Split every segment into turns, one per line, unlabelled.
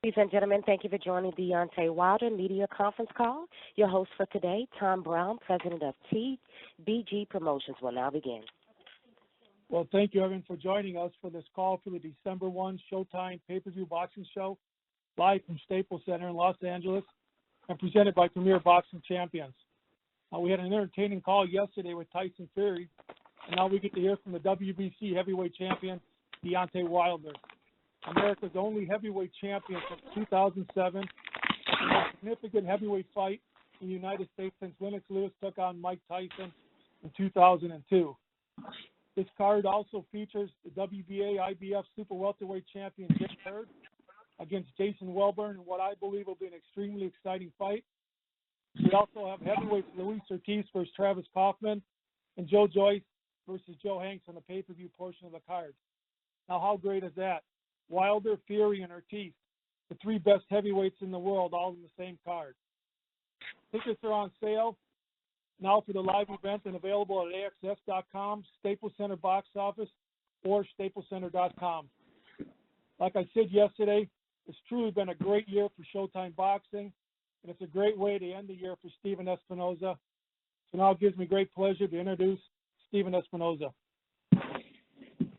Ladies and gentlemen, thank you for joining Deontay Wilder Media Conference Call. Your host for today, Tom Brown, President of TBG Promotions, will now begin.
Well, thank you, everyone, for joining us for this call for the December 1 Showtime pay-per-view boxing show, live from Staples Center in Los Angeles, and presented by Premier Boxing Champions. We had an entertaining call yesterday with Tyson Fury, and now we get to hear from the WBC heavyweight champion, Deontay Wilder. America's only heavyweight champion since 2007, the most significant heavyweight fight in the United States since Lennox Lewis took on Mike Tyson in 2002. This card also features the WBA IBF Super Welterweight champion Jim Hurd against Jason Welburn in what I believe will be an extremely exciting fight. We also have heavyweights Luis Ortiz versus Travis Kaufman and Joe Joyce versus Joe Hanks on the pay-per-view portion of the card. Now, how great is that? Wilder, Fury, and Ortiz, the three best heavyweights in the world, all in the same card. Tickets are on sale now for the live event and available at AXS.com, Staples Center box office, or StaplesCenter.com. Like I said yesterday, it's truly been a great year for Showtime Boxing, and it's a great way to end the year for Stephen Espinoza. So now it gives me great pleasure to introduce Stephen Espinoza.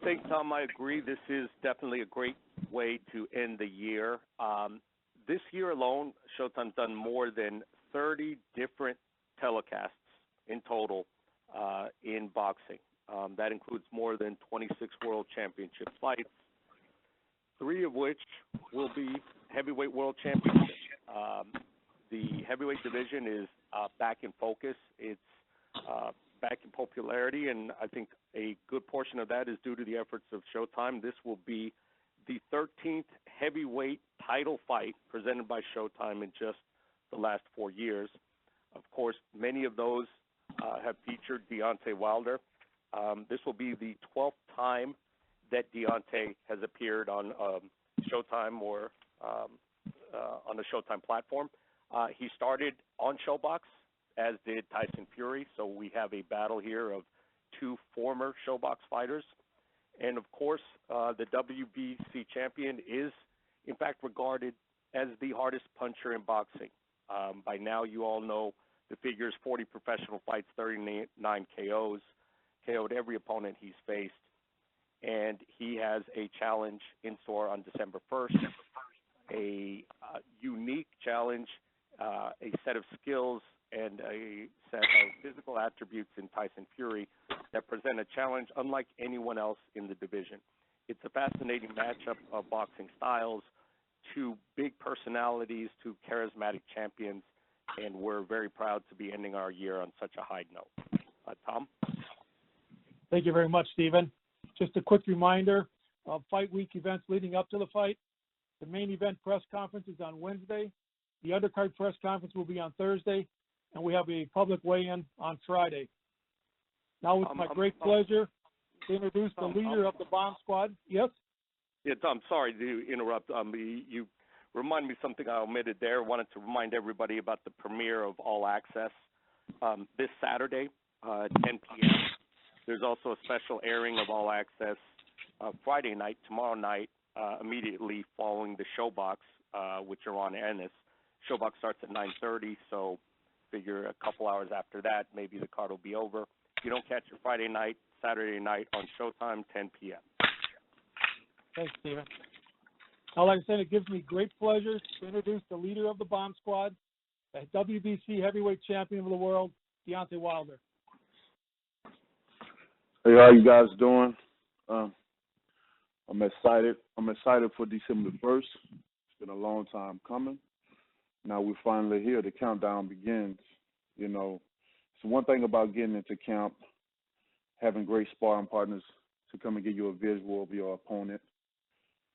Thanks, Tom. I agree. This is definitely a great way to end the year. This year alone, Showtime's done more than 30 different telecasts in total in boxing. That includes more than 26 World Championship fights, 3 of which will be heavyweight world championships. The heavyweight division is back in focus. It's back in popularity, and I think a good portion of that is due to the efforts of Showtime. This will be the 13th heavyweight title fight presented by Showtime in just the last 4 years. Of course, many of those have featured Deontay Wilder. This will be the 12th time that Deontay has appeared on Showtime or on the Showtime platform. He started on ShowBox, as did Tyson Fury, so we have a battle here of 2 former ShowBox fighters. And of course, the WBC champion is, in fact, regarded as the hardest puncher in boxing. By now, you all know the figures: 40 professional fights, 39 KOs, KO'd every opponent he's faced. And he has a challenge in store on December 1st, a unique challenge, a set of skills and a set of physical attributes in Tyson Fury that present a challenge unlike anyone else in the division. It's a fascinating matchup of boxing styles, 2 big personalities, 2 charismatic champions, and we're very proud to be ending our year on such a high note. Tom?
Thank you very much, Stephen. Just a quick reminder of fight week events leading up to the fight. The main event press conference is on Wednesday. The undercard press conference will be on Thursday, and we have a public weigh-in on Friday. Now it's my great pleasure to introduce the leader of the Bomb Squad. Yes?
Yeah, Tom, sorry to interrupt. You remind me something I omitted there. I wanted to remind everybody about the premiere of All Access this Saturday at 10 p.m. There's also a special airing of All Access Friday night, tomorrow night, immediately following the Showbox, which are on Ennis. Showbox starts at 9:30, so figure a couple hours after that, maybe the card will be over. If you don't catch it Friday night, Saturday night on Showtime, 10 p.m.
Thanks, Stephen. Now, like I said, it gives me great pleasure to introduce the leader of the Bomb Squad, the WBC heavyweight champion of the world, Deontay Wilder.
Hey, how you guys doing? I'm excited. I'm excited for December 1st. It's been a long time coming. Now we're finally here. The countdown begins. You know, so one thing about getting into camp, having great sparring partners to come and give you a visual of your opponent,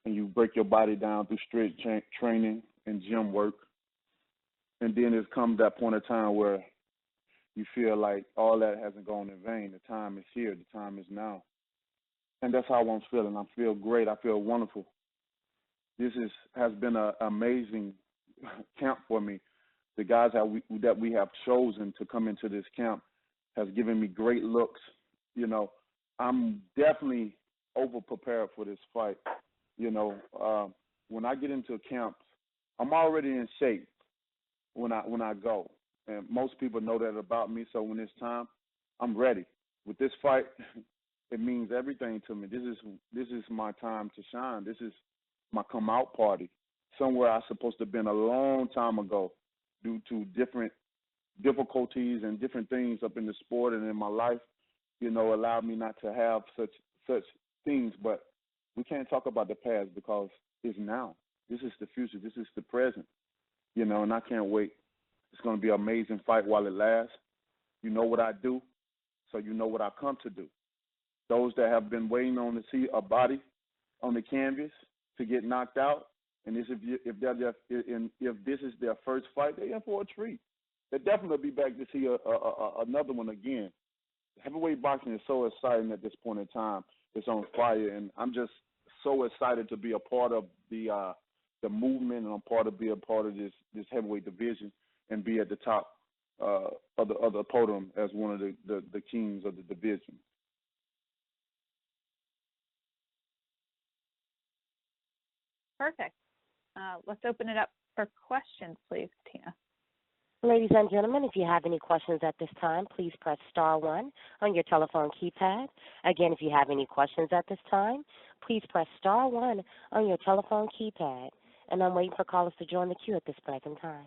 and you break your body down through strict training and gym work, and then it's come that point of time where you feel like all that hasn't gone in vain. The time is here. The time is now. And that's how I'm feeling. I feel great. I feel wonderful. This has been an amazing camp for me. The guys that we have chosen to come into this camp has given me great looks. You know, I'm definitely over prepared for this fight. You know, when I get into camps, I'm already in shape when I go, and most people know that about me. So when it's time, I'm ready. With this fight, it means everything to me. This is my time to shine. This is my come out party. Somewhere I supposed to have been a long time ago, due to different difficulties and different things up in the sport and in my life, allowed me not to have such things. But we can't talk about the past because it's now. This is the future. This is the present. And I can't wait. It's going to be an amazing fight while it lasts. You know what I do, so you know what I come to do. Those that have been waiting on to see a body on the canvas to get knocked out, and if this is their first fight, they're in for a treat. They'll definitely be back to see another one again. Heavyweight boxing is so exciting at this point in time. It's on fire, and I'm just so excited to be a part of the movement, and I'm be a part of this heavyweight division and be at the top of the podium as one of the kings of the division.
Perfect. Let's open it up for questions, please, Tina.
Ladies and gentlemen, if you have any questions at this time, please press star 1 on your telephone keypad. Again, if you have any questions at this time, please press star 1 on your telephone keypad. And I'm waiting for callers to join the queue at this present time.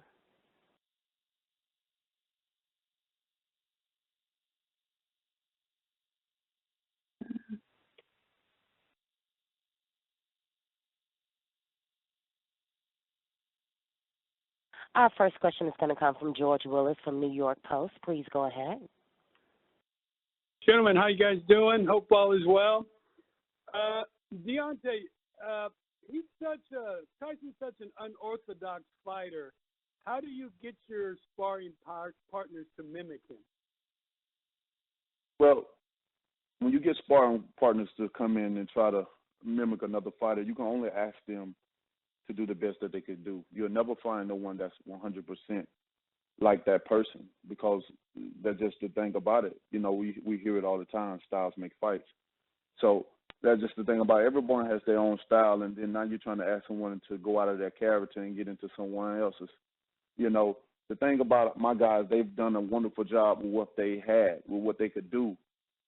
Our first question is going to come from George Willis from New York Post. Please go ahead.
Gentlemen, how you guys doing? Hope all is well. Deontay, Tyson's such an unorthodox fighter. How do you get your sparring partners to mimic him?
Well, when you get sparring partners to come in and try to mimic another fighter, you can only ask them to do the best that they could do. You'll never find no one that's 100% like that person, because that's just the thing about it. We hear it all the time, styles make fights. So that's just the thing about it. Everyone has their own style, and then now you're trying to ask someone to go out of their character and get into someone else's. The thing about my guys, they've done a wonderful job with what they had, with what they could do.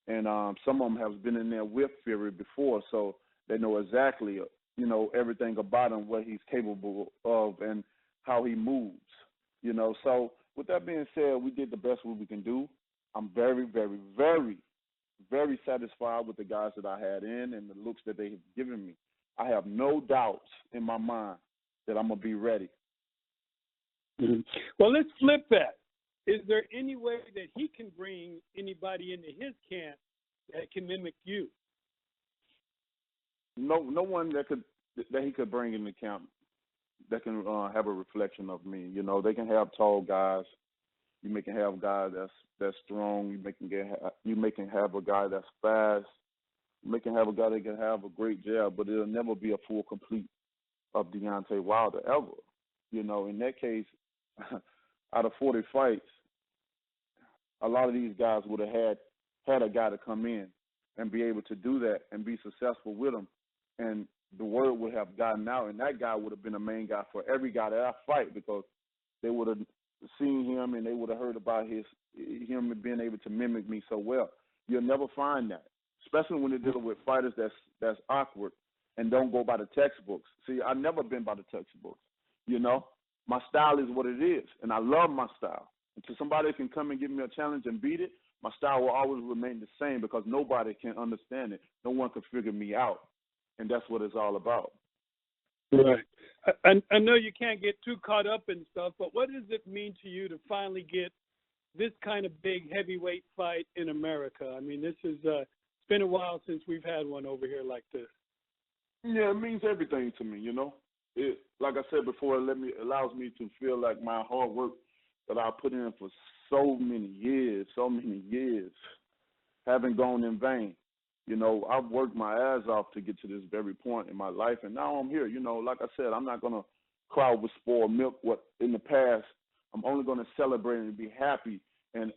And some of them have been in there with Fury before, so they know exactly everything about him, what he's capable of, and how he moves. So with that being said, we did the best we can do. I'm very, very, very, very satisfied with the guys that I had in and the looks that they have given me. I have no doubts in my mind that I'm going to be ready.
Mm-hmm. Well, let's flip that. Is there any way that he can bring anybody into his camp that can mimic you?
No one that he could bring in the camp that can have a reflection of me. They can have tall guys. You can have guys that's strong. You can have a guy that's fast. You can have a guy that can have a great jab, but it'll never be a full complete of Deontay Wilder ever. In that case, out of 40 fights, a lot of these guys would have had a guy to come in and be able to do that and be successful with him. And the word would have gotten out, and that guy would have been a main guy for every guy that I fight, because they would have seen him and they would have heard about him being able to mimic me so well. You'll never find that, especially when you're dealing with fighters that's awkward and don't go by the textbooks. See, I've never been by the textbooks. My style is what it is, and I love my style. Until somebody can come and give me a challenge and beat it, my style will always remain the same, because nobody can understand it. No one can figure me out. And that's what it's all about.
Right. I know you can't get too caught up in stuff, but what does it mean to you to finally get this kind of big heavyweight fight in America? I mean, this is it's been a while since we've had one over here like this.
Yeah, it means everything to me. It, like I said before, allows me to feel like my hard work that I put in for so many years, haven't gone in vain. I've worked my ass off to get to this very point in my life, and now I'm here. Like I said, I'm not going to cry with spoiled milk. What in the past, I'm only going to celebrate and be happy and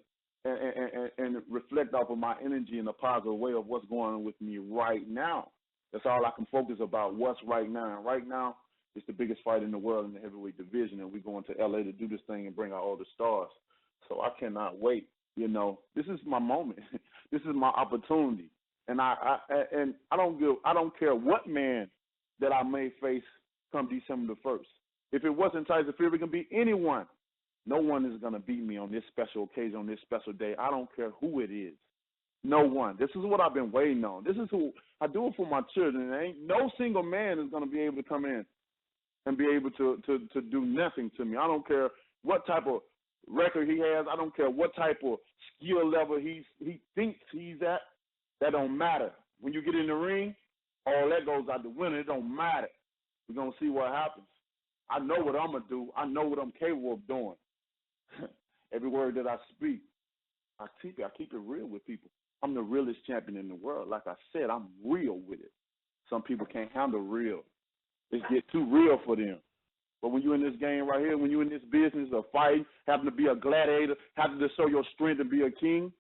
reflect off of my energy in a positive way of what's going on with me right now. That's all I can focus about, what's right now. And right now It's the biggest fight in the world in the heavyweight division, and we're going to LA to do this thing and bring out all the stars. So I cannot wait. You know, this is my moment. This is my opportunity, and I don't care what man that I may face come December the 1st. If it wasn't Tyson Fury, it can be anyone. No one is going to beat me on this special occasion, on this special day. I don't care who it is. No one. This is what I've been waiting on. This is who I do it for my children. There ain't no single man is going to be able to come in and be able to do nothing to me. I don't care what type of record he has. I don't care what type of skill level he thinks he's at. That don't matter. When you get in the ring, all that goes out the window. It don't matter. We're going to see what happens. I know what I'm going to do. I know what I'm capable of doing. Every word that I speak, I keep it real with people. I'm the realest champion in the world. Like I said, I'm real with it. Some people can't handle real. It get too real for them. But when you're in this game right here, when you're in this business of fighting, having to be a gladiator, having to show your strength and be a king,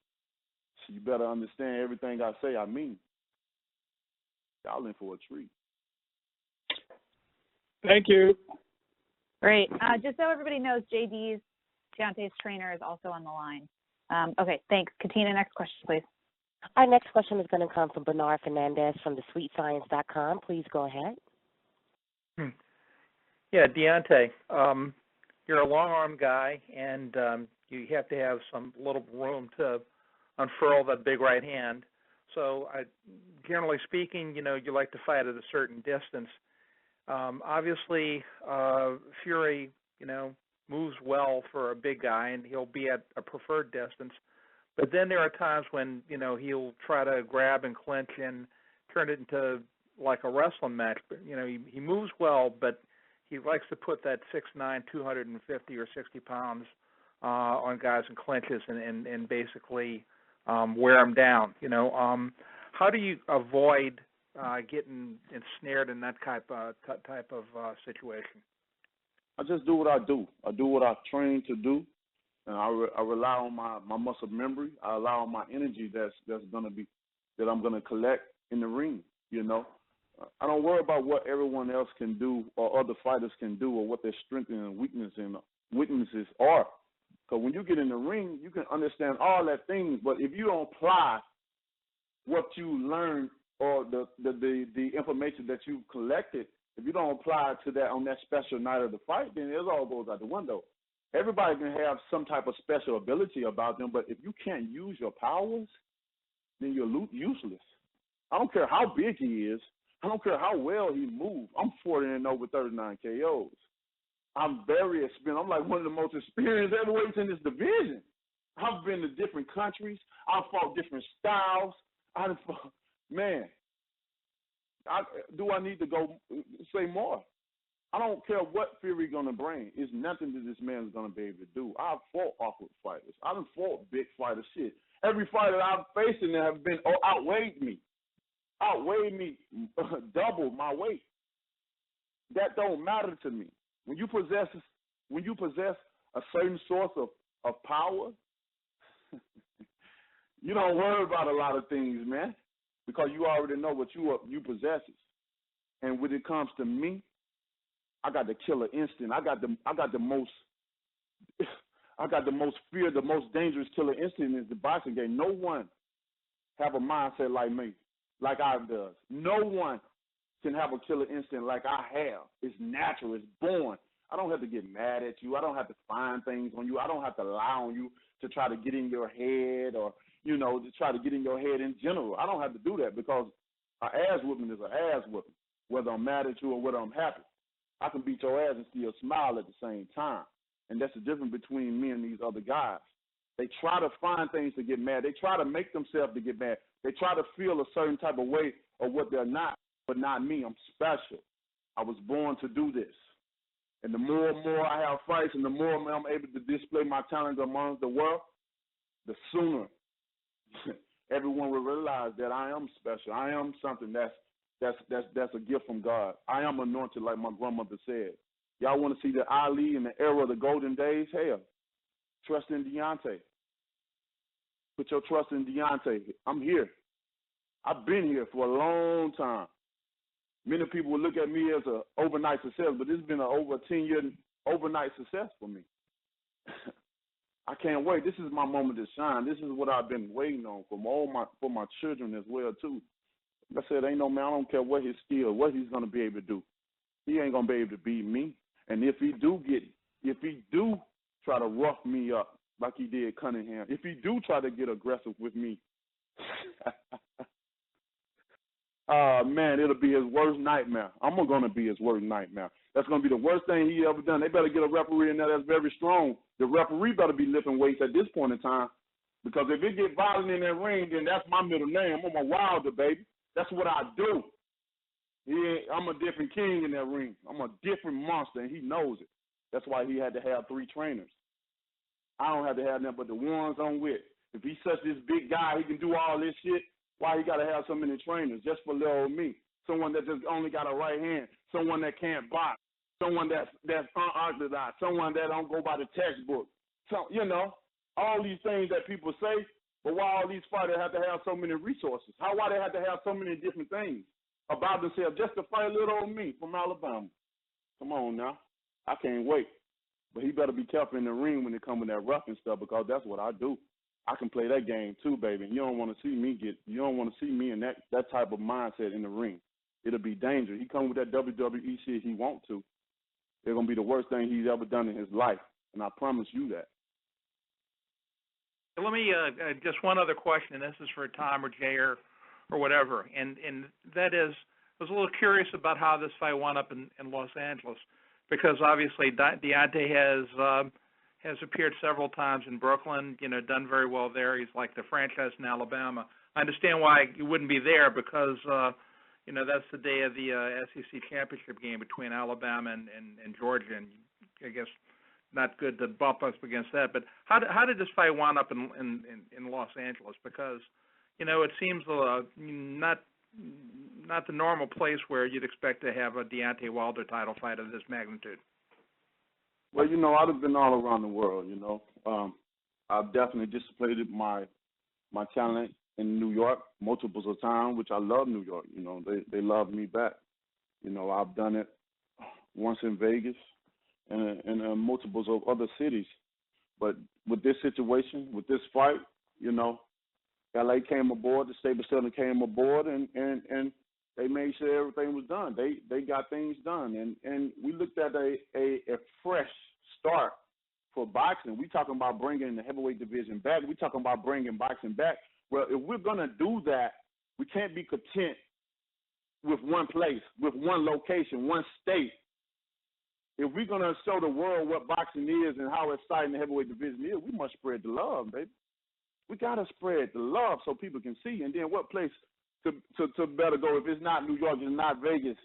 you better understand everything I say I mean. Y'all in for a treat.
Thank you.
Great. Just so everybody knows, Deontay's trainer is also on the line. Okay, thanks. Katina, next question, please.
Our next question is going to come from Bernard Fernandez from thesweetscience.com. Please go ahead.
Yeah, Deontay, you're a long-arm guy, and you have to have some little room to unfurl that big right hand. So, generally speaking, you like to fight at a certain distance. Obviously, Fury, moves well for a big guy, and he'll be at a preferred distance. But then there are times when, he'll try to grab and clinch and turn it into like a wrestling match. But, he moves well, but he likes to put that 6'9", 250 or 60 pounds on guys in clinches and basically wear them down. How do you avoid getting ensnared in that type of situation?
I just do what I do. I do what I train to do, and I rely on my muscle memory. I rely on my energy that I'm gonna collect in the ring. I don't worry about what everyone else can do or other fighters can do or what their strengths and weaknesses are. Because when you get in the ring, you can understand all that things, but if you don't apply what you learned or the information that you collected, if you don't apply it to that on that special night of the fight, then it all goes out the window. Everybody can have some type of special ability about them, but if you can't use your powers, then you're useless. I don't care how big he is. I don't care how well he moves. I'm 40-0 with 39 KOs. I'm very experienced. I'm like one of the most experienced heavyweights in this division. I've been to different countries. I've fought different styles. Do I need to go say more? I don't care what Fury going to bring. It's nothing that this man is going to be able to do. I've fought awkward fighters. I've fought big fighters. Shit. Every fighter I've faced in there have been outweighed me double my weight. That don't matter to me. When you possess a certain source of power, you don't worry about a lot of things, man, because you already know what you possess. And when it comes to me, I got the killer instinct. I got the most fear, the most dangerous killer instinct is the boxing game. No one have a mindset like me, like I does. No one can have a killer instinct like I have. It's natural. It's born. I don't have to get mad at you. I don't have to find things on you. I don't have to lie on you to try to get in your head or, to try to get in your head in general. I don't have to do that because an ass whooping is an ass whooping, whether I'm mad at you or whether I'm happy. I can beat your ass and still smile at the same time. And that's the difference between me and these other guys. They try to find things to get mad. They try to make themselves to get mad. They try to feel a certain type of way of what they're not, but not me. I'm special. I was born to do this. And the more and more I have fights and the more I'm able to display my talent among the world, the sooner everyone will realize that I am special. I am something that's a gift from God. I am anointed, like my grandmother said. Y'all want to see the Ali in the era of the golden days? Hell, trust in Deontay. Put your trust in Deontay. I'm here. I've been here for a long time. Many people will look at me as an overnight success, but this has been an over 10-year overnight success for me. I can't wait. This is my moment to shine. This is what I've been waiting on for my children as well too. Like I said, ain't no man. I don't care what his skill, what he's gonna be able to do. He ain't gonna be able to beat me. And if he do try to rough me up like he did Cunningham, if he do try to get aggressive with me, man, it'll be his worst nightmare. I'm gonna be his worst nightmare. That's gonna be the worst thing he ever done. They better get a referee in there that's very strong. The referee better be lifting weights at this point in time, because if it get violent in that ring, then that's my middle name. I'm a Wilder, baby. That's what I do. I'm a different king in that ring. I'm a different monster, and he knows it. That's why he had to have 3 trainers. I don't have to have them but the ones I'm with. If he's such this big guy, he can do all this shit, why he got to have so many trainers just for little old me? Someone that just only got a right hand, someone that can't box, someone that's unorthodox, someone that don't go by the textbook. So, all these things that people say, but why all these fighters have to have so many resources? Why they have to have so many different things about themselves just to fight little old me from Alabama? Come on now. I can't wait. But he better be careful in the ring when it comes with that rough and stuff, because that's what I do. I can play that game too, baby. You don't want to see me in that type of mindset in the ring. It'll be dangerous. He come with that WWE shit he want to. It's gonna be the worst thing he's ever done in his life, and I promise you that.
Let me just one other question, and this is for Tom or Jay or whatever, and that is, I was a little curious about how this fight wound up in Los Angeles, because obviously Deontay has appeared several times in Brooklyn, done very well there. He's like the franchise in Alabama. I understand why he wouldn't be there, because that's the day of the SEC championship game between Alabama and Georgia, and I guess not good to bump us against that. But how did this fight wind up in Los Angeles? Because it seems not the normal place where you'd expect to have a Deontay Wilder title fight of this magnitude.
Well, I've been all around the world. I've definitely displayed my talent in New York multiples of times, which I love New York. They love me back. I've done it once in Vegas and multiples of other cities. But with this situation, with this fight, LA came aboard, the Staples Center came aboard, and they made sure everything was done. They got things done, and we looked at a fresh start for boxing. We talking about bringing the heavyweight division back. We talking about bringing boxing back. Well, if we're gonna do that, we can't be content with one place, with one location, one state. If we're gonna show the world what boxing is and how exciting the heavyweight division is, we must spread the love, baby. We gotta spread the love so people can see. And then what place to better go if it's not New York, it's not Vegas?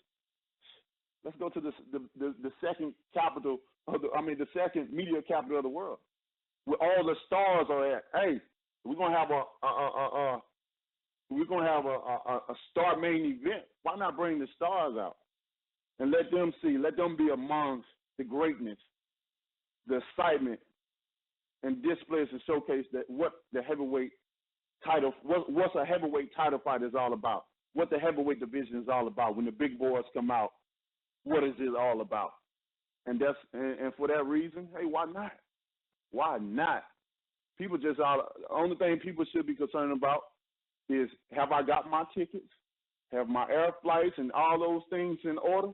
Let's go to the second capital the second media capital of the world, where all the stars are at. Hey, we're gonna have a star main event. Why not bring the stars out and let them see? Let them be amongst the greatness, the excitement, and displays and showcase that what the heavyweight title, what's a heavyweight title fight is all about, what the heavyweight division is all about. When the big boys come out, what is it all about? And for that reason, hey, why not? Why not? People the only thing people should be concerned about is, have I got my tickets? Have my air flights and all those things in order?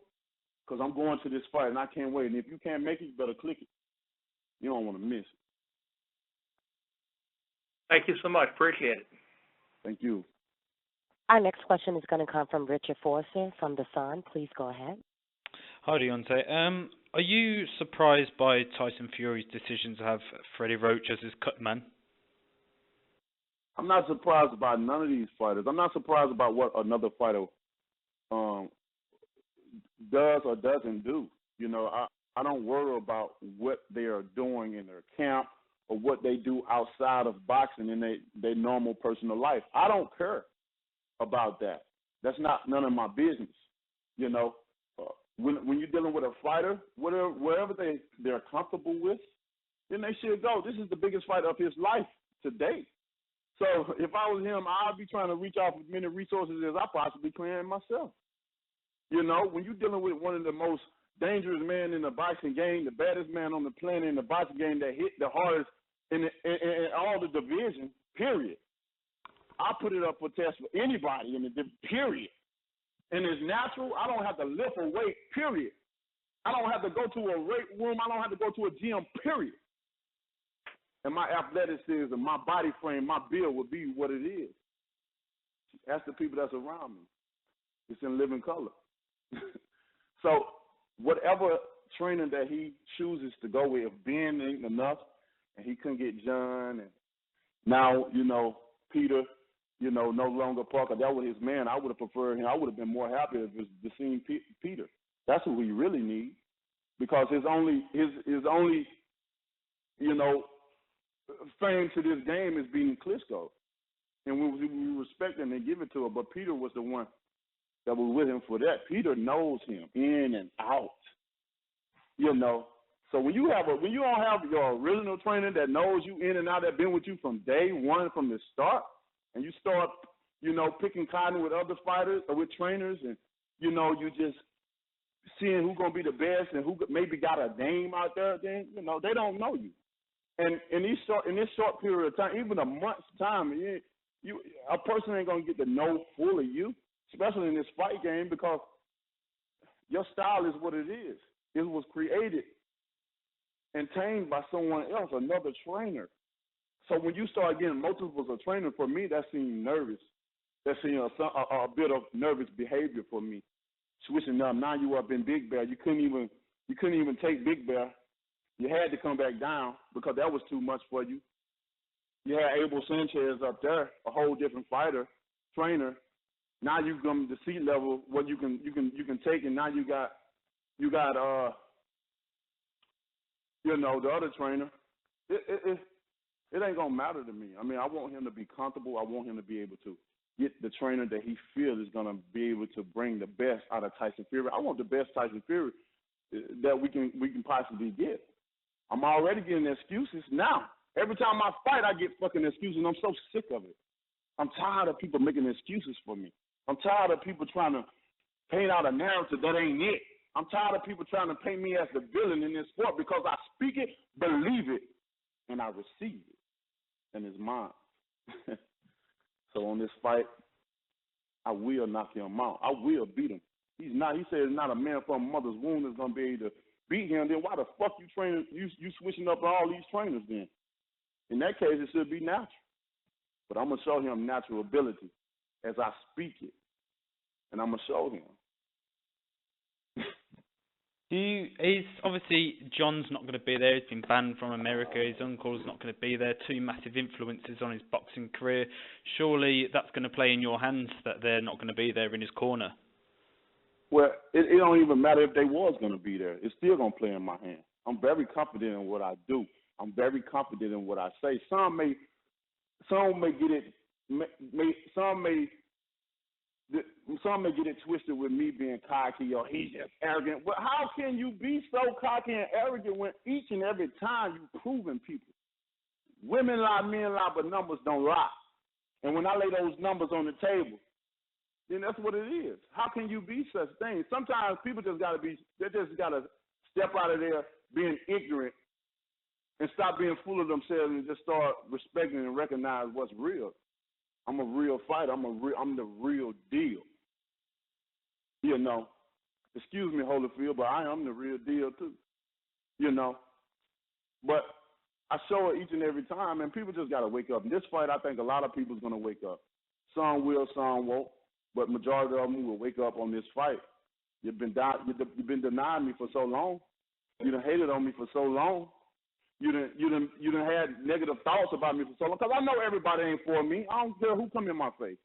Because I'm going to this fight and I can't wait. And if you can't make it, you better click it. You don't want to miss it.
Thank you so much. Appreciate it.
Thank you.
Our next question is going to come from Richard Forster from The Sun. Please go ahead.
Hi, Deontay. Are you surprised by Tyson Fury's decision to have Freddie Roach as his cut man?
I'm not surprised about none of these fighters. I'm not surprised about what another fighter does or doesn't do. I don't worry about what they are doing in their camp or what they do outside of boxing in their normal personal life. I don't care about that. That's not none of my business. When you're dealing with a fighter, wherever they're comfortable with, then they should go. This is the biggest fight of his life to date. So if I was him, I'd be trying to reach out for as many resources as I possibly can myself. You know, when you're dealing with one of the most dangerous men in the boxing game, the baddest man on the planet in the boxing game that hit the hardest in all the division, period. I put it up for test for anybody in the period. And it's natural. I don't have to lift a weight, period. I don't have to go to a weight room. I don't have to go to a gym, period. And my athleticism, my body frame, my build will be what it is. Ask the people that's around me. It's in living color. So whatever trainer that he chooses to go with, if Ben ain't enough and he couldn't get John, and now, you know, Peter, you know, no longer Parker, that was his man. I would have preferred him. I would have been more happy if it was the same Peter. That's who we really need, because his only you know, fame to this game is beating Klitschko. And we respect him and give it to him. But Peter was the one that was with him for that. Peter knows him in and out. You know. So when you don't have your original trainer that knows you in and out, that been with you from day one, from the start, and you start, you know, picking cotton with other fighters or with trainers, and you know, you just seeing who's gonna be the best and who maybe got a name out there, then you know they don't know you. And in this short period of time, even a month's time, a person ain't gonna get to know fully you, especially in this fight game, because your style is what it is. It was created and tamed by someone else, another trainer. So when you start getting multiples of training, for me, that seemed nervous. That seemed a bit of nervous behavior for me. Switching up, now you up in Big Bear. You couldn't even take Big Bear. You had to come back down because that was too much for you. You had Abel Sanchez up there, a whole different fighter, trainer. Now you come to sea level, what you can take, and now you got you know, the other trainer. It ain't gonna matter to me. I mean, I want him to be comfortable. I want him to be able to get the trainer that he feels is gonna be able to bring the best out of Tyson Fury. I want the best Tyson Fury that we can possibly get. I'm already getting excuses now. Every time I fight, I get fucking excuses, and I'm so sick of it. I'm tired of people making excuses for me. I'm tired of people trying to paint out a narrative that ain't it. I'm tired of people trying to paint me as the villain in this sport, because I speak it, believe it, and I receive it, and it's mine. So on this fight, I will knock him out. I will beat him. He said it's not a man from a mother's womb that's gonna be able to beat him. Then why the fuck you switching up all these trainers then? In that case, it should be natural. But I'm gonna show him natural ability as I speak it, and I'm gonna show him.
Is obviously John's not going to be there. He's been banned from America. His uncle's not going to be there. Two massive influences on his boxing career. Surely that's going to play in your hands that they're not going to be there in his corner.
Well, it don't even matter if they was going to be there. It's still going to play in my hand. I'm very confident in what I do. I'm very confident in what I say. Some may get it. Some may get it twisted with me being cocky or he's just arrogant. But how can you be so cocky and arrogant when each and every time you proving people? Women lie, men lie, but numbers don't lie. And when I lay those numbers on the table, then that's what it is. How can you be such things? Sometimes people just gotta step out of there being ignorant and stop being full of themselves and just start respecting and recognize what's real. I'm a real fighter. I'm the real deal. You know, excuse me, Holyfield, but I am the real deal too. You know, but I show it each and every time, and people just gotta wake up. In this fight, I think a lot of people's gonna wake up. Some will, some won't, but majority of them will wake up on this fight. You've been denying me for so long. You done hated on me for so long. You done had negative thoughts about me for so long. Because I know everybody ain't for me. I don't care who come in my face.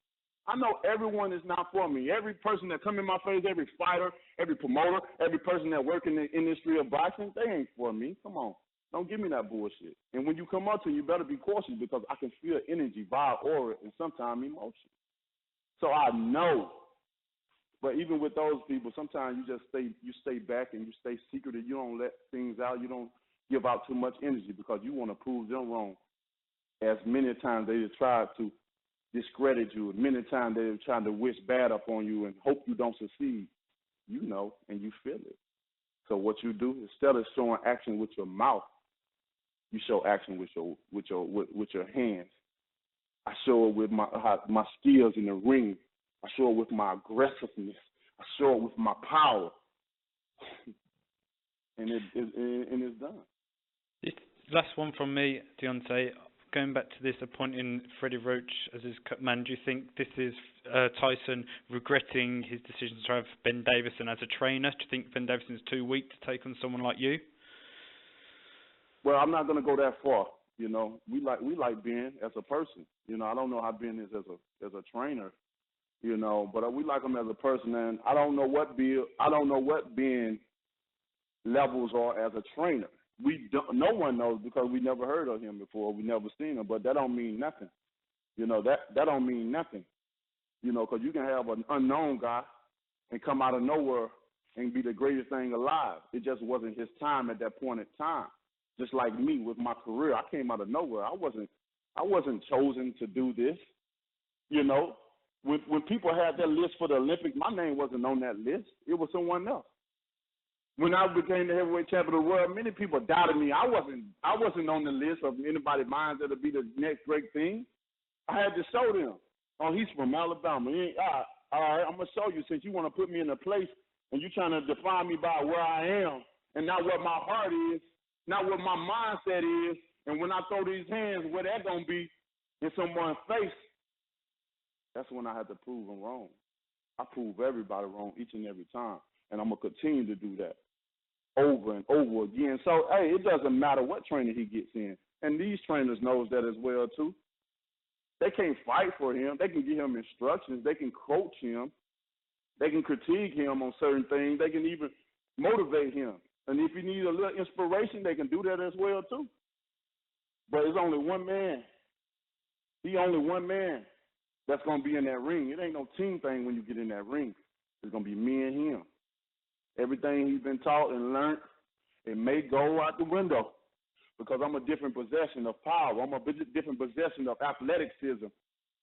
I know everyone is not for me. Every person that come in my face, every fighter, every promoter, every person that work in the industry of boxing, they ain't for me. Come on. Don't give me that bullshit. And when you come up to me, you better be cautious, because I can feel energy, vibe, aura, and sometimes emotion. So I know. But even with those people, sometimes you stay back and you stay secretive. You don't let things out. You don't give out too much energy because you want to prove them wrong. As many times they have tried to discredit you, many times they have tried to wish bad upon you and hope you don't succeed. you know, and you feel it. So what you do, instead of showing action with your mouth, you show action with your hands. I show it with my skills in the ring. I show it with my aggressiveness. I show it with my power, and it's done.
This last one from me, Deontay. Going back to this appointing Freddie Roach as his cut man, do you think this is Tyson regretting his decision to have Ben Davison as a trainer? Do you think Ben Davison's too weak to take on someone like you?
Well, I'm not going to go that far. You know, we like Ben as a person. You know, I don't know how Ben is as a trainer. You know, but we like him as a person, and I don't know what Ben levels are as a trainer. No one knows because we never heard of him before. We never seen him, but that don't mean nothing. You know, that don't mean nothing. You know, because you can have an unknown guy and come out of nowhere and be the greatest thing alive. It just wasn't his time at that point in time. Just like me with my career, I came out of nowhere. I wasn't chosen to do this. You know, when people had their list for the Olympics, my name wasn't on that list. It was someone else. When I became the heavyweight champion of the world, many people doubted me. I wasn't on the list of anybody's minds that'll be the next great thing. I had to show them. Oh, he's from Alabama. All right, I'm gonna show you since you want to put me in a place and you're trying to define me by where I am and not what my heart is, not what my mindset is. And when I throw these hands, where that gonna be in someone's face? That's when I had to prove them wrong. I prove everybody wrong each and every time, and I'm gonna continue to do that over and over again. So, hey, it doesn't matter what trainer he gets in. And these trainers knows that as well, too. They can't fight for him. They can give him instructions. They can coach him. They can critique him on certain things. They can even motivate him. And if he needs a little inspiration, they can do that as well, too. But it's only one man. He only one man that's going to be in that ring. It ain't no team thing when you get in that ring. It's going to be me and him. Everything he's been taught and learned, it may go out the window because I'm a different possession of power. I'm a different possession of athleticism,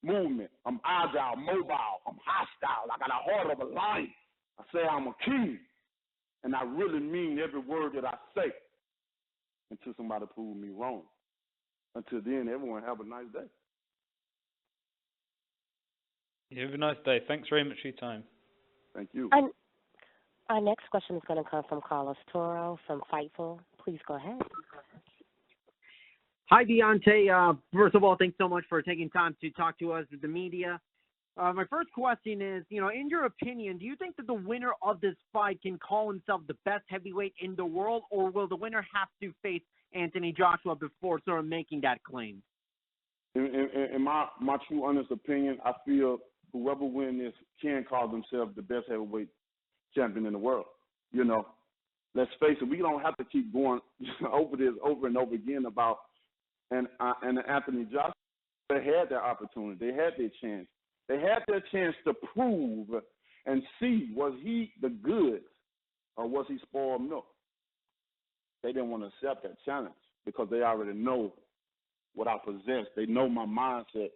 movement. I'm agile, mobile. I'm hostile. I got a heart of a lion. I say I'm a king, and I really mean every word that I say until somebody proves me wrong. Until then, everyone have a nice day.
You have a nice day. Thanks very much for your time.
Thank you.
Our next question is going to come from Carlos Toro from Fightful. Please go ahead.
Hi, Deontay. First of all, thanks so much for taking time to talk to us, the media. My first question is, in your opinion, do you think that the winner of this fight can call himself the best heavyweight in the world, or will the winner have to face Anthony Joshua before sort of making that claim?
In my true, honest opinion, I feel whoever wins this can call themselves the best heavyweight champion in the world. Let's face it, we don't have to keep going over this over and over again about and Anthony Joshua. They had their opportunity. They had their chance. They had their chance to prove and see, was he the goods or was he spoiled milk? They didn't want to accept that challenge because they already know what I possess. They know my mindset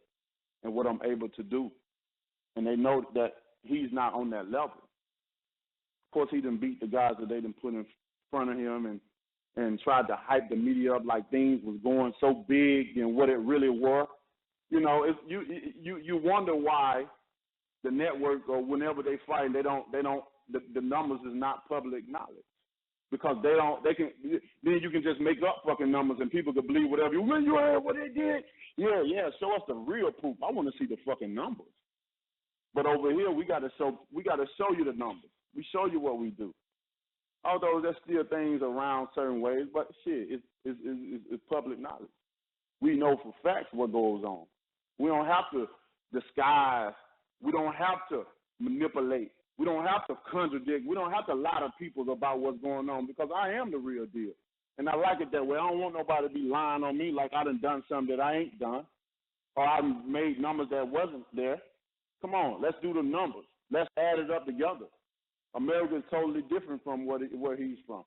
and what I'm able to do. And they know that he's not on that level. Of course, he didn't beat the guys that they didn't put in front of him and tried to hype the media up like things was going so big and what it really were. You wonder why the network or whenever they fight, the numbers is not public knowledge. Because then you can just make up fucking numbers and people can believe whatever. You heard what they did? Yeah, show us the real proof. I want to see the fucking numbers. But over here, we got to show you the numbers. We show you what we do. Although there's still things around certain ways, but shit, it's public knowledge. We know for facts what goes on. We don't have to disguise. We don't have to manipulate. We don't have to contradict. We don't have to lie to people about what's going on because I am the real deal. And I like it that way. I don't want nobody to be lying on me like I done something that I ain't done or I made numbers that wasn't there. Come on, let's do the numbers. Let's add it up together. America is totally different from where he's from.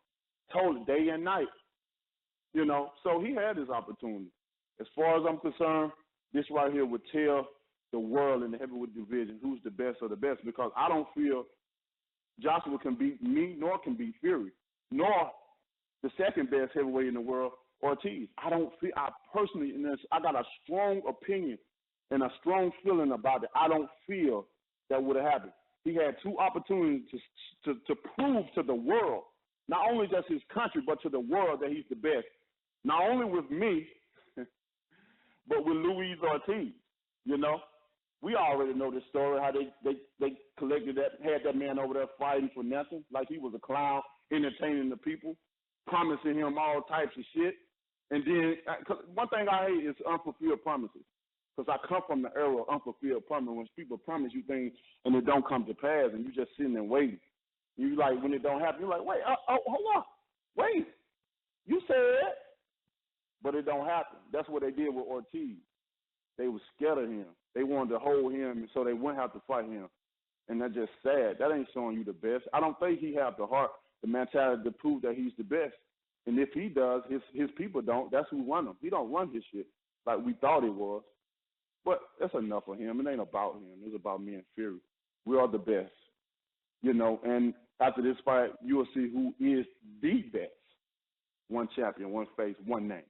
Totally, day and night. So he had his opportunity. As far as I'm concerned, this right here would tell the world in the heavyweight division who's the best of the best because I don't feel Joshua can beat me, nor can beat Fury, nor the second best heavyweight in the world, Ortiz. I personally, I got a strong opinion and a strong feeling about it. I don't feel that would have happened. He had two opportunities to prove to the world, not only just his country, but to the world that he's the best. Not only with me, but with Luis Ortiz. You know, we already know this story, how they collected had that man over there fighting for nothing, like he was a clown, entertaining the people, promising him all types of shit. And then, one thing I hate is unfulfilled promises. Because I come from the era of unfulfilled promises, when people promise you things and it don't come to pass, and you just sitting there waiting. You like, when it don't happen, you're like, wait, hold on, wait. You said, but it don't happen. That's what they did with Ortiz. They were scared of him. They wanted to hold him so they wouldn't have to fight him. And that's just sad. That ain't showing you the best. I don't think he have the heart, the mentality to prove that he's the best. And if he does, his people don't. That's who run him. He don't run his shit like we thought it was. But that's enough of him. It ain't about him. It's about me and Fury. We are the best, you know. And after this fight, you will see who is the best. One champion, one face, one name.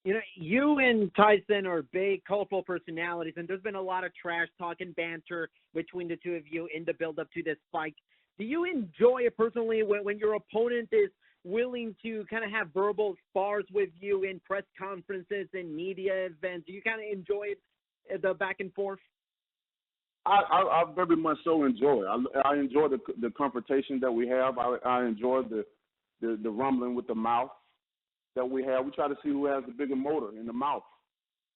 You know, you and Tyson are big, colorful personalities, and there's been a lot of trash talk and banter between the two of you in the build-up to this fight. Do you enjoy it personally when your opponent is willing to kind of have verbal spars with you in press conferences and media events? Do you kind of enjoy it, the back and forth?
I very much so enjoy it. I enjoy the confrontation that we have. I enjoy the rumbling with the mouth that we have. We try to see who has the bigger motor in the mouth.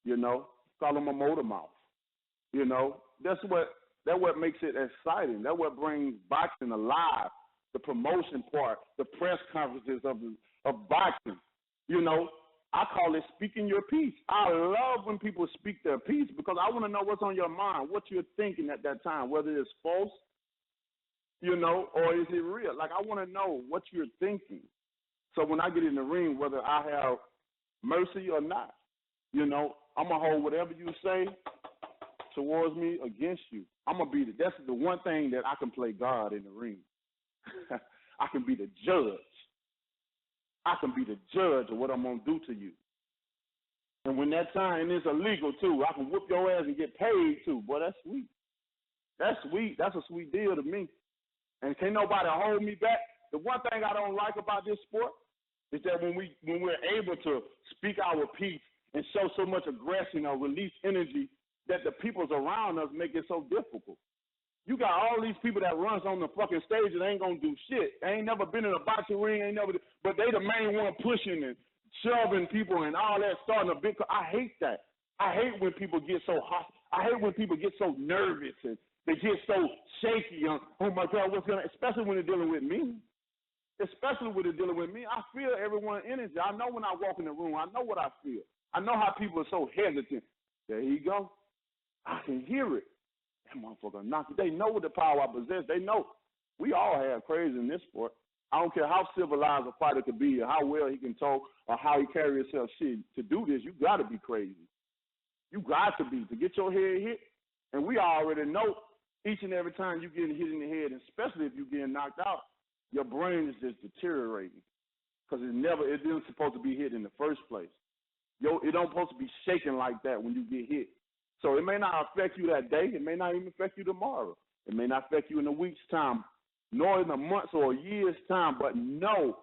You know, call them a motor mouth. You know, that's what makes it exciting. That's what brings boxing alive. The promotion part, the press conferences of boxing. You know, I call it speaking your piece. I love when people speak their piece because I want to know what's on your mind, what you're thinking at that time, whether it's false, you know, or is it real. Like, I want to know what you're thinking. So when I get in the ring, whether I have mercy or not, you know, I'm going to hold whatever you say towards me against you. I'm going to be that's the one thing that I can play God in the ring. I can be the judge. I can be the judge of what I'm going to do to you. And when that time, and it's illegal too, I can whoop your ass and get paid too. Boy, that's sweet. That's sweet. That's a sweet deal to me. And can't nobody hold me back. The one thing I don't like about this sport is that when we're able to speak our piece and show so much aggression or release energy, that the peoples around us make it so difficult. You got all these people that runs on the fucking stage and ain't gonna do shit. They ain't never been in a boxing ring, but they the main one pushing and shoving people and all that, starting a big. I hate that. I hate when people get so hot. I hate when people get so nervous and they get so shaky. Oh my God, what's gonna? Especially when they're dealing with me. Especially when they're dealing with me, I feel everyone's energy. I know when I walk in the room. I know what I feel. I know how people are so hesitant. There you go. I can hear it. That motherfucker knock it. They know the power I possess. They know. We all have crazy in this sport. I don't care how civilized a fighter could be or how well he can talk or how he carry himself. Shit, to do this, you got to be crazy. You got to be. To get your head hit, and we already know each and every time you get hit in the head, especially if you're getting knocked out, your brain is just deteriorating because it isn't supposed to be hit in the first place. It don't supposed to be shaking like that when you get hit. So it may not affect you that day. It may not even affect you tomorrow. It may not affect you in a week's time, nor in a month's or a year's time. But know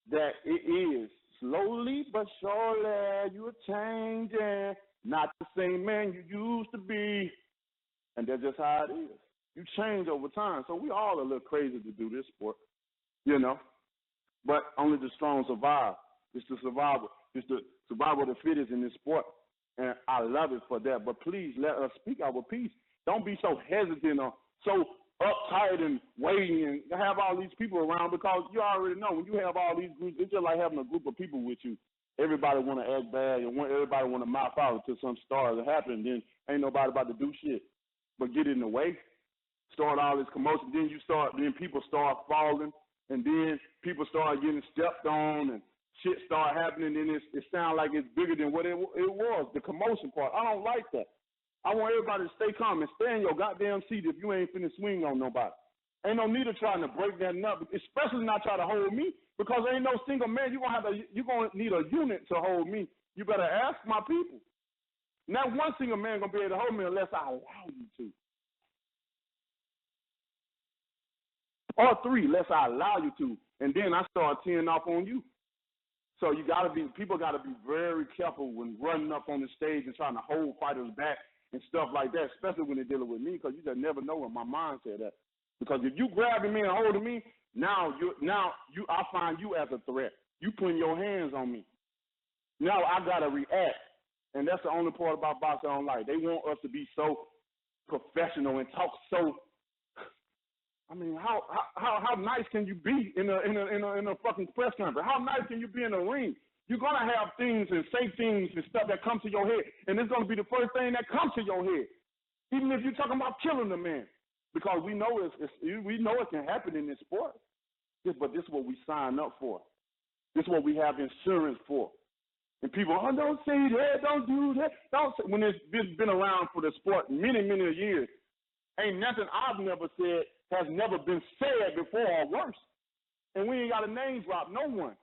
that it is slowly but surely you're changing. Not the same man you used to be. And that's just how it is. You change over time. So we all a little crazy to do this sport, you know. But only the strong survive. It's the survival. It's the survival of the fittest in this sport. And I love it for that. But please let us speak our piece. Don't be so hesitant or so uptight and waiting and have all these people around because you already know when you have all these groups, it's just like having a group of people with you. Everybody want to act bad and everybody want to mouth out until some stars happen. Then ain't nobody about to do shit but get in the way. Start all this commotion. Then people start falling. And then people start getting stepped on and shit start happening, and it sounds like it's bigger than what it was, the commotion part. I don't like that. I want everybody to stay calm and stay in your goddamn seat if you ain't finna swing on nobody. Ain't no need of trying to break that nut, especially not try to hold me, because ain't no single man. You're gonna need a unit to hold me. You better ask my people. Not one single man gonna be able to hold me unless I allow you to. Or three, unless I allow you to. And then I start teeing off on you. So people gotta be very careful when running up on the stage and trying to hold fighters back and stuff like that, especially when they're dealing with me, because you just never know what my mind said that. Because if you grabbing me and holding me, I find you as a threat. You putting your hands on me. Now I gotta react, and that's the only part about boxing I don't like. They want us to be so professional and talk so. I mean, how nice can you be in a fucking press conference? How nice can you be in the ring? You're gonna have things and say things and stuff that come to your head, and it's gonna be the first thing that comes to your head, even if you're talking about killing the man. Because we know it can happen in this sport. But this is what we sign up for. This is what we have insurance for. And people, don't say that, don't do that. Don't say, when it's been around for the sport many, many years, ain't nothing I've never said has never been said before or worse. And we ain't got a name drop no one.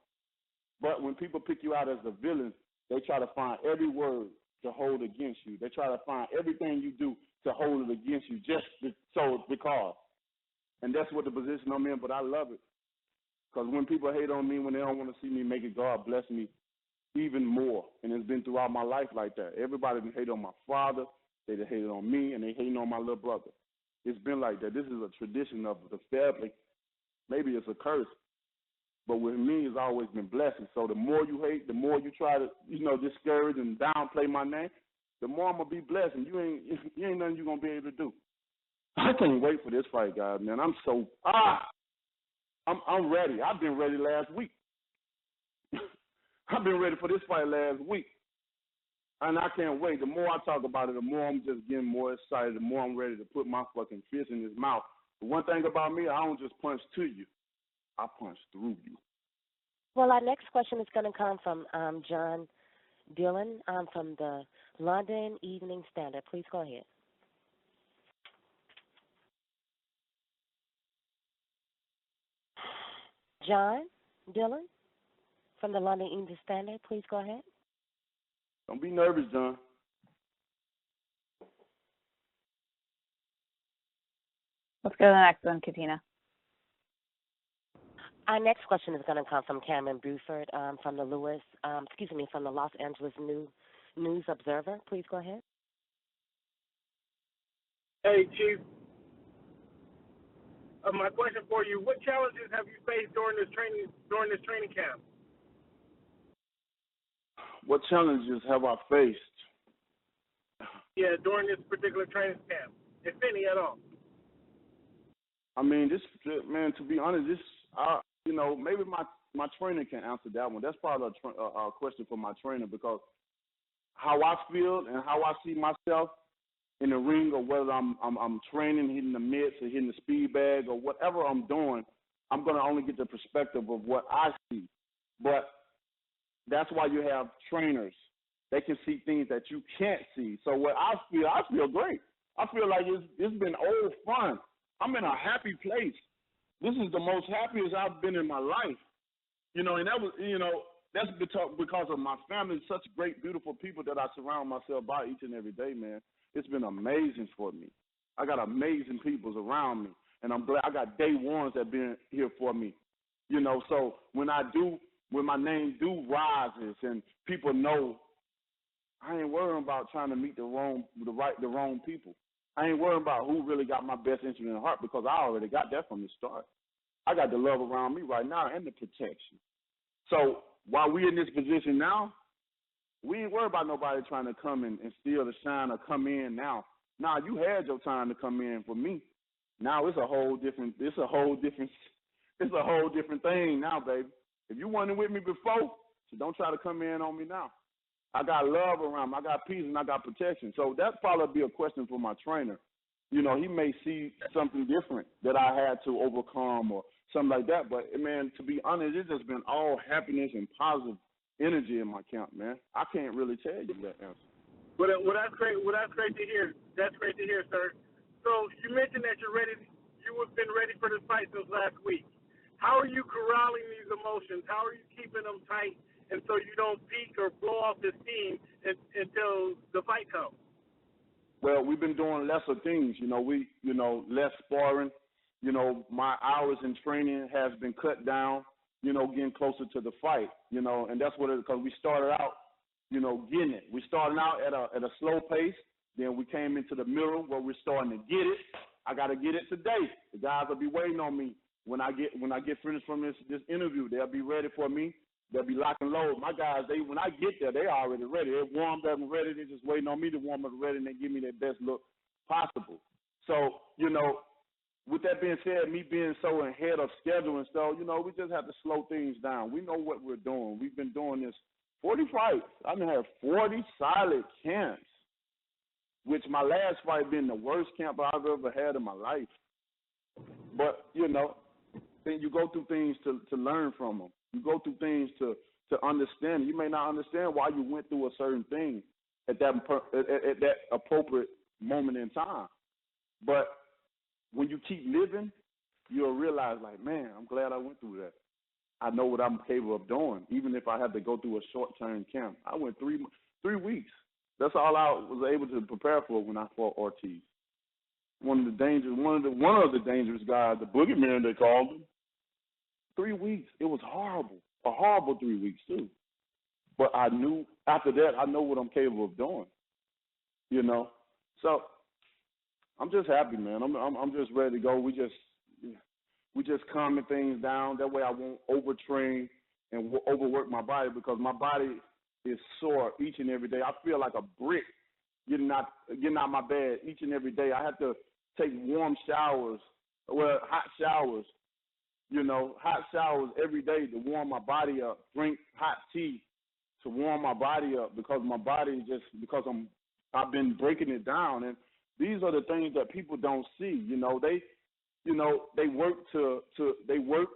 But when people pick you out as the villain, they try to find every word to hold against you. They try to find everything you do to hold it against you because. And that's what the position I'm in, but I love it. Because when people hate on me, when they don't want to see me make it, God bless me even more. And it's been throughout my life like that. Everybody hate on my father, they hated on me, and they hating on my little brother. It's been like that. This is a tradition of the family. Maybe it's a curse. But with me, it's always been blessing. So the more you hate, the more you try to, discourage and downplay my name, the more I'm going to be blessed. And you ain't nothing you're going to be able to do. I can't wait for this fight, guys, man. I'm ready. I've been ready last week. I've been ready for this fight last week. And I can't wait. The more I talk about it, the more I'm just getting more excited, the more I'm ready to put my fucking fist in his mouth. The one thing about me, I don't just punch to you. I punch through you.
Well, our next question is going to come from John Dillon from the London Evening Standard. Please go ahead. John Dillon from the London Evening Standard. Please go ahead.
Don't be nervous, John.
Let's go to the next one, Katina.
Our next question is going to come from Cameron Buford from the from the Los Angeles News Observer. Please go ahead.
Hey, Chief. My question for you: what challenges have you faced during this training camp?
What challenges have I faced?
Yeah, during this particular training camp, if any at all.
I mean, to be honest, maybe my trainer can answer that one. That's probably a question for my trainer, because how I feel and how I see myself in the ring, or whether I'm training, hitting the mitts or hitting the speed bag or whatever I'm doing, I'm going to only get the perspective of what I see. But that's why you have trainers. They can see things that you can't see. So what I feel great. I feel like it's been old fun. I'm in a happy place. This is the most happiest I've been in my life. And that was, that's because of my family, such great, beautiful people that I surround myself by each and every day, man. It's been amazing for me. I got amazing people around me, and I'm glad I got day ones that been here for me. So when my name rises and people know, I ain't worrying about trying to meet the wrong people. I ain't worrying about who really got my best interest in heart, because I already got that from the start. I got the love around me right now and the protection. So while we in this position now, we ain't worried about nobody trying to come and steal the shine or come in now. Now you had your time to come in for me. Now it's a whole different thing now, baby. If you wasn't with me before, so don't try to come in on me now. I got love around me. I got peace and I got protection. So that probably be a question for my trainer. He may see something different that I had to overcome or something like that. But, man, to be honest, it's just been all happiness and positive energy in my camp, man. I can't really tell you that answer.
Well, that's great. Well, that's great to hear. That's great to hear, sir. So you mentioned that you're ready. You have been ready for this fight since last week. How are you corralling these emotions? How are you keeping them tight, and so you don't peak or blow off this team until the fight comes?
Well, we've been doing lesser things. Less sparring. My hours in training has been cut down. Getting closer to the fight. And that's what it is, because we started out, getting it. We started out at a slow pace. Then we came into the middle where we're starting to get it. I got to get it today. The guys will be waiting on me when I get finished from this interview. They'll be ready for me. They'll be lock and load. My guys, when I get there, they already ready. They're warmed up and ready. They're just waiting on me to warm up and ready, and they give me their best look possible. So, with that being said, me being so ahead of schedule and stuff, we just have to slow things down. We know what we're doing. We've been doing this 40 fights. I've been having 40 solid camps, which my last fight been the worst camp I've ever had in my life. But, then you go through things to learn from them. You go through things to understand. You may not understand why you went through a certain thing at that appropriate moment in time. But when you keep living, you'll realize, like, man, I'm glad I went through that. I know what I'm capable of doing, even if I had to go through a short-term camp. I went 3 weeks. That's all I was able to prepare for when I fought Ortiz. One of the dangerous guys, the boogeyman they called him. 3 weeks. It was horrible. A horrible 3 weeks too. But I knew after that, I know what I'm capable of doing. So I'm just happy, man. I'm just ready to go. We just calming things down. That way I won't overtrain and overwork my body, because my body is sore each and every day. I feel like a brick getting out my bed each and every day. I have to take hot showers, hot showers every day to warm my body up, drink hot tea to warm my body up, because my body I've been breaking it down. And these are the things that people don't see. They work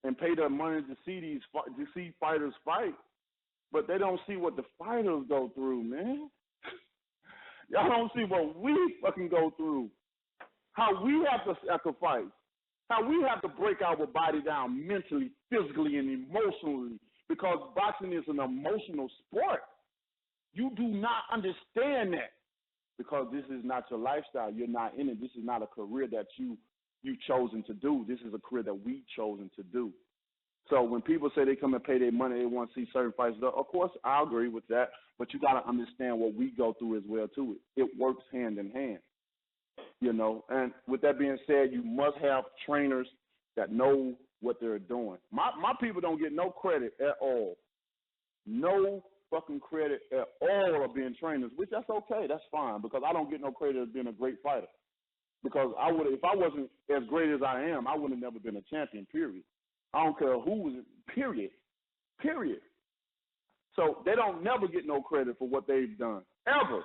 and pay their money to see fighters fight, but they don't see what the fighters go through, man. Y'all don't see what we fucking go through. How we have to sacrifice. How we have to break our body down mentally, physically, and emotionally, because boxing is an emotional sport. You do not understand that, because this is not your lifestyle. You're not in it. This is not a career that you've chosen to do. This is a career that we've chosen to do. So when people say they come and pay their money, they want to see certain fights, of course, I agree with that, but you got to understand what we go through as well, too. It works hand in hand, And with that being said, you must have trainers that know what they're doing. My people don't get no credit at all. No fucking credit at all of being trainers, which that's okay. That's fine, because I don't get no credit as being a great fighter. Because if I wasn't as great as I am, I would have never been a champion, period. I don't care who was it, period. So they don't never get no credit for what they've done, ever.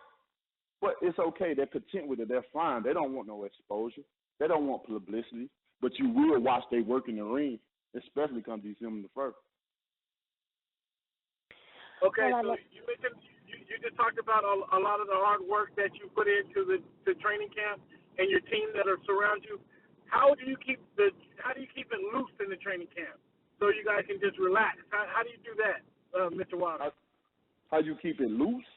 But it's okay. They're content with it. They're fine. They don't want no exposure. They don't want publicity. But you will watch their work in the ring, especially come December the 1st.
Okay, so you mentioned you just talked about a lot of the hard work that you put into the training camp and your team that are surround you. How do you keep it loose in the training camp so you guys can just relax? How do you do that, Mr. Wilder?
How you keep it loose?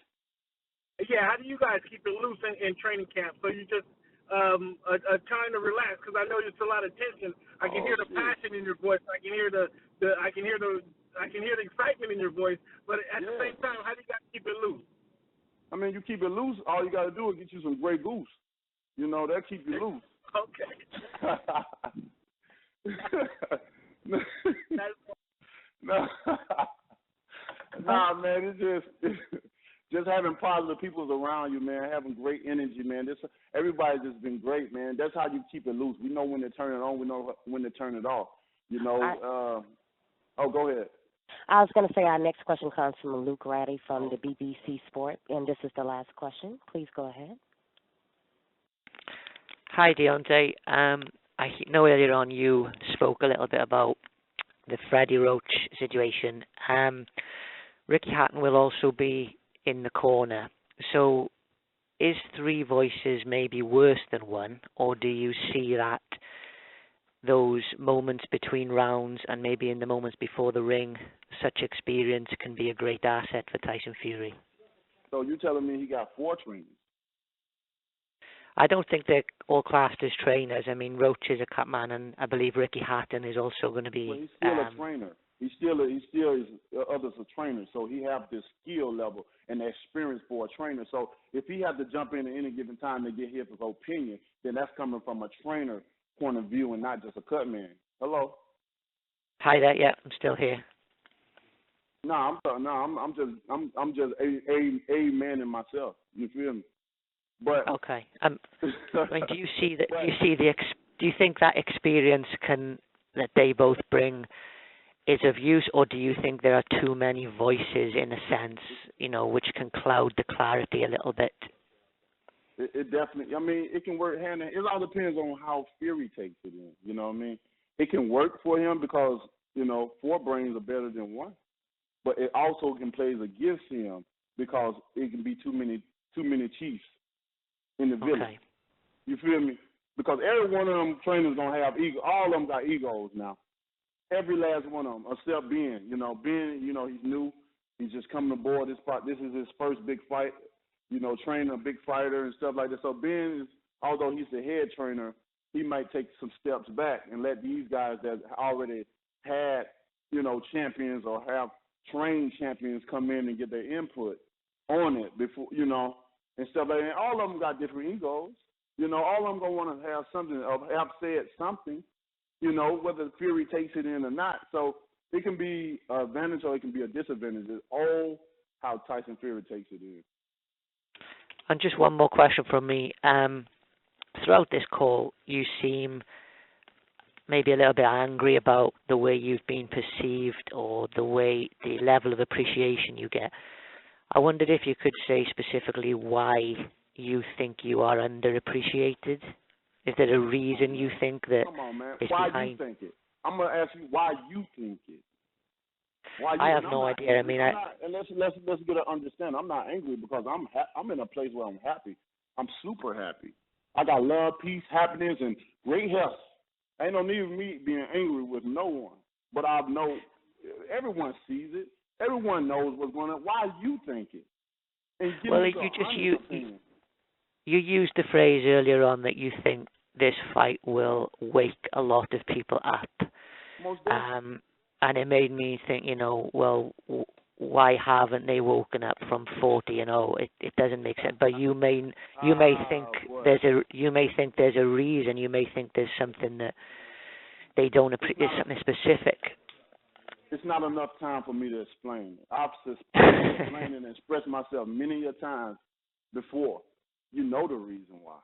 Yeah, how do you guys keep it loose in training camp so you just are trying to relax? Because I know there's a lot of tension. I can hear the passion in your voice. I can hear the excitement in your voice. But at the same time, how do you guys keep it loose?
I mean, you keep it loose. All you got to do is get you some Grey Goose. That'll keep you loose.
Okay.
Nah, man, it's just having positive people around you, man, having great energy, man. Everybody's just been great, man. That's how you keep it loose. We know when to turn it on. We know when to turn it off. Go ahead.
I was going to say our next question comes from Luke Ratty from the BBC Sport, and this is the last question. Please go ahead.
Hi, Deontay. I know earlier on you spoke a little bit about the Freddie Roach situation. Ricky Hatton will also be in the corner. So is three voices maybe worse than one, or do you see that those moments between rounds and maybe in the moments before the ring, such experience can be a great asset for Tyson Fury?
So you telling me he got 4 trainers?
I don't think they're all classed as trainers. I mean, Roach is a cut man, and I believe Ricky Hatton is also going to be.
Well, he's still a trainer. He still is others a trainer. So he have this skill level and the experience for a trainer. So if he had to jump in at any given time to get his opinion, then that's coming from a trainer point of view and not just a cut man. Hello.
Hi there. Yeah, I'm still here.
No, I'm just a man in myself. You feel me? But
okay. I mean, do you see that? Do you think that experience that they both bring is of use, or do you think there are too many voices in a sense, which can cloud the clarity a little bit?
It definitely. I mean, it can work hand in. It all depends on how Fury takes it in. You know what I mean? It can work for him because 4 brains are better than 1, but it also can play against him because it can be too many chiefs in the village.
Okay.
You feel me? Because every one of them trainers gonna have ego. All of them got egos now. Every last one of them, except Ben. Ben, he's new. He's just coming aboard this part. This is his first big fight. Training a big fighter and stuff like that. So Ben, although he's the head trainer, he might take some steps back and let these guys that already had, champions or have trained champions come in and get their input on it before, and stuff like that. And all of them got different egos. All of them gonna want to have something, or have said something, whether Fury takes it in or not. So it can be an advantage or it can be a disadvantage. It's all how Tyson Fury takes it in.
And just one more question from me. Throughout this call, you seem maybe a little bit angry about the way you've been perceived or the level of appreciation you get. I wondered if you could say specifically why you think you are underappreciated. Is there a reason you think that?
Come on, man.
Is
why
behind...
you think it? I'm gonna ask you why you think it.
I have no idea.
Angry. Let's get an understanding. I'm not angry because I'm in a place where I'm happy. I'm super happy. I got love, peace, happiness, and great health. Ain't no need of me being angry with no one. But I know everyone sees it. Everyone knows what's going on. Why you think it?
Well, you used the phrase earlier on that you think this fight will wake a lot of people up. And it made me think, why haven't they woken up from 40-0? It doesn't make sense. But you may think there's a reason. You may think there's something that they don't appreciate. There's something specific.
It's not enough time for me to explain it. I've explained and expressed myself many a times before. You know the reason why.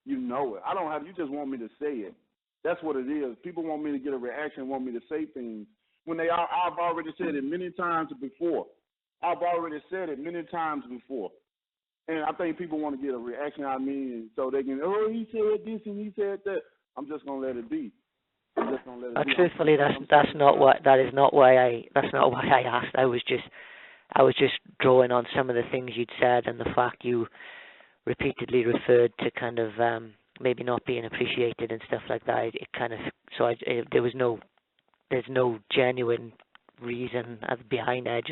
You know it. I don't have. You just want me to say it. That's what it is. People want me to get a reaction, want me to say things. When I've already said it many times before. And I think people want to get a reaction out of me, and so they can, he said this and he said that. I'm just gonna let it be.
Truthfully, that's not why I asked. I was just drawing on some of the things you'd said and the fact you repeatedly referred to kind of maybe not being appreciated and stuff like that. There's no genuine reason behind it.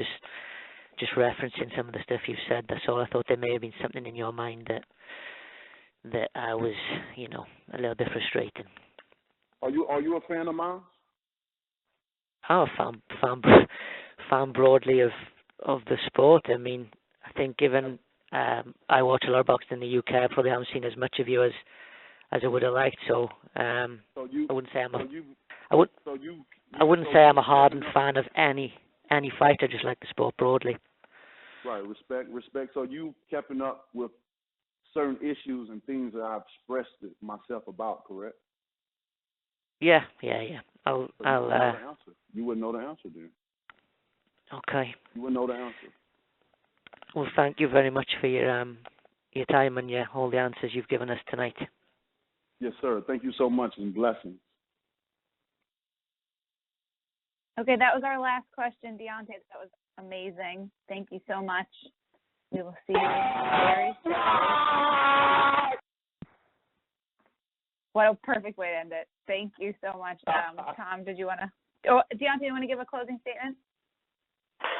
Just referencing some of the stuff you've said. That's all. I thought there may have been something in your mind that I was, a little bit frustrating.
Are you a fan of mine?
I'm a fan broadly of the sport. I mean, I think given I watch a lot of boxing in the UK, I probably haven't seen as much of you as I would have liked. So I wouldn't say I wouldn't say I'm a hardened fan of any fight. I just like the sport broadly.
Right, respect. So you keeping up with certain issues and things that I've expressed myself about, correct?
Yeah.
You wouldn't know the answer, then.
Okay.
You wouldn't know the answer.
Well, thank you very much for your time and all the answers you've given us tonight.
Yes, sir. Thank you so much, and blessings.
Okay, that was our last question, Deontay. That was amazing. Thank you so much. We will see you very soon. What a perfect way to end it. Thank you so much. Tom, did you want to? Oh, Deontay, you want to give a closing statement?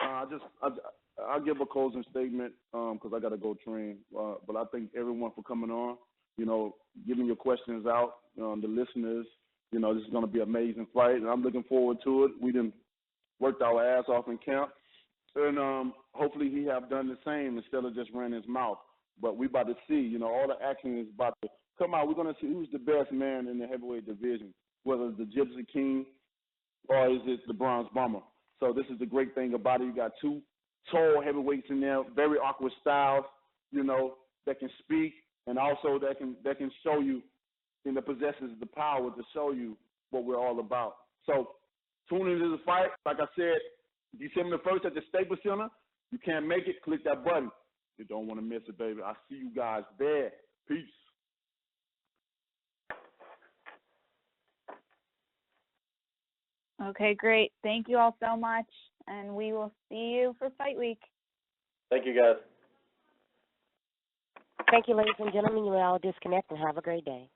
I'll give a closing statement because I got to go train. But I thank everyone for coming on. Giving your questions out. The listeners. This is going to be an amazing fight, and I'm looking forward to it. We done worked our ass off in camp, and hopefully he have done the same instead of just ran his mouth. But we about to see. All the action is about to come out. We're going to see who's the best man in the heavyweight division, whether it's the Gypsy King or is it the Bronze Bomber. So this is the great thing about it. You got two tall heavyweights in there, very awkward styles, that can speak and also that can show you and that possesses the power to show you what we're all about. So tune into the fight. Like I said, December 1st at the Staples Center. You can't make it, click that button. You don't want to miss it, baby. I'll see you guys there. Peace.
Okay, great. Thank you all so much, and we will see you for Fight Week.
Thank you, guys.
Thank you, ladies and gentlemen. You may all disconnect and have a great day.